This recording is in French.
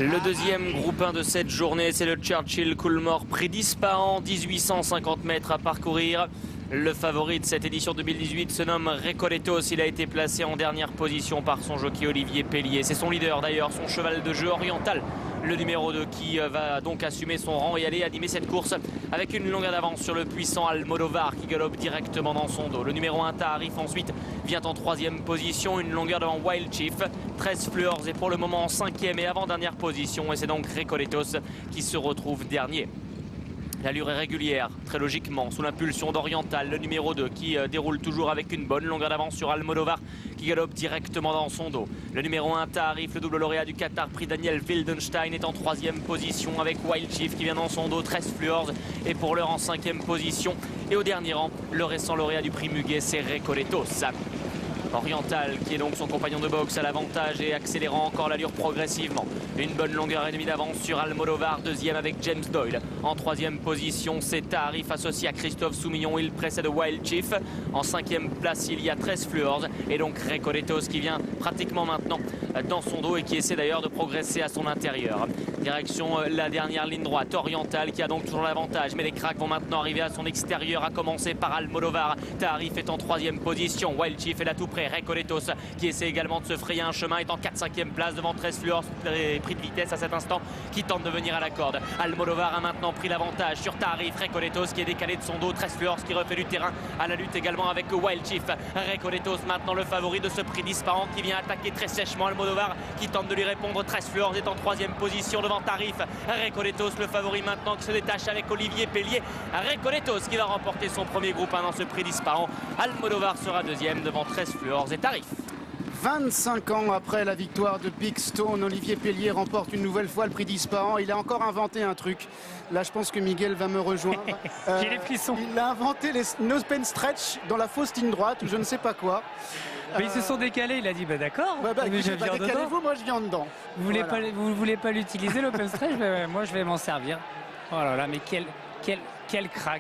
Le deuxième groupe 1 de cette journée, c'est le Churchill Coolmore, prix d'Ispahan, 1850 mètres à parcourir. Le favori de cette édition 2018 se nomme Recoletos. Il a été placé en dernière position par son jockey Olivier Pellier. C'est son leader d'ailleurs, son cheval de jeu Oriental, le numéro 2, qui va donc assumer son rang et aller animer cette course avec une longueur d'avance sur le puissant Almodovar qui galope directement dans son dos. Le numéro 1 Taharif ensuite vient en troisième position, une longueur devant Wild Chief. 13 Fleurs est pour le moment en cinquième et avant-dernière position, et c'est donc Recoletos qui se retrouve dernier. L'allure est régulière, très logiquement, sous l'impulsion d'Oriental, le numéro 2 qui déroule toujours avec une bonne longueur d'avance sur Almodovar qui galope directement dans son dos. Le numéro 1 Taharif, le double lauréat du Qatar, prix Daniel Wildenstein, est en troisième position avec Wild Chief qui vient dans son dos. 13 Fluors est pour l'heure en cinquième position. Et au dernier rang, le récent lauréat du prix Muguet, c'est Recoletos. Oriental qui est donc son compagnon de boxe à l'avantage et accélérant encore l'allure progressivement. Une bonne longueur et demie d'avance sur Almodovar, deuxième avec James Doyle. En troisième position, c'est Taharif associé à Christophe Soumillon. Il précède Wild Chief. En cinquième place, il y a 13 Fluors et donc Recoletos qui vient pratiquement maintenant dans son dos et qui essaie d'ailleurs de progresser à son intérieur. Direction la dernière ligne droite, Oriental qui a donc toujours l'avantage, mais les cracks vont maintenant arriver à son extérieur, à commencer par Almodovar. Taharif est en troisième position, Wild Chief est là tout près. Recoletos qui essaie également de se frayer un chemin est en 4-5e place devant 13 Fluors, pris de vitesse à cet instant, qui tente de venir à la corde. Almodovar a maintenant pris l'avantage sur Taharif. Recoletos qui est décalé de son dos, 13 Fluors qui refait du terrain à la lutte également avec Wild Chief. Recoletos maintenant le favori de ce prix d'Ispahan qui vient attaquer très sèchement Almodovar qui tente de lui répondre. 13 Fluors est en troisième position devant Taharif. Recoletos le favori maintenant qui se détache avec Olivier Pellier. Recoletos qui va remporter son premier groupe 1 dans ce prix d'Ispahan. Almodovar sera deuxième devant 13 Fluors et Taharif. 25 ans après la victoire de Big Stone, Olivier Pellier remporte une nouvelle fois le prix d'Ispahan. Il a encore inventé un truc. Là, je pense que Miguel va me rejoindre. J'ai les frissons. Il a inventé les nose pen stretch dans la fausse ligne droite ou je ne sais pas quoi. Mais ils se sont décalés, il a dit bah d'accord, décalez-vous, moi je viens dedans. Vous ne voulez pas l'utiliser l'open stretch, moi je vais m'en servir. Oh là là, mais quel crack.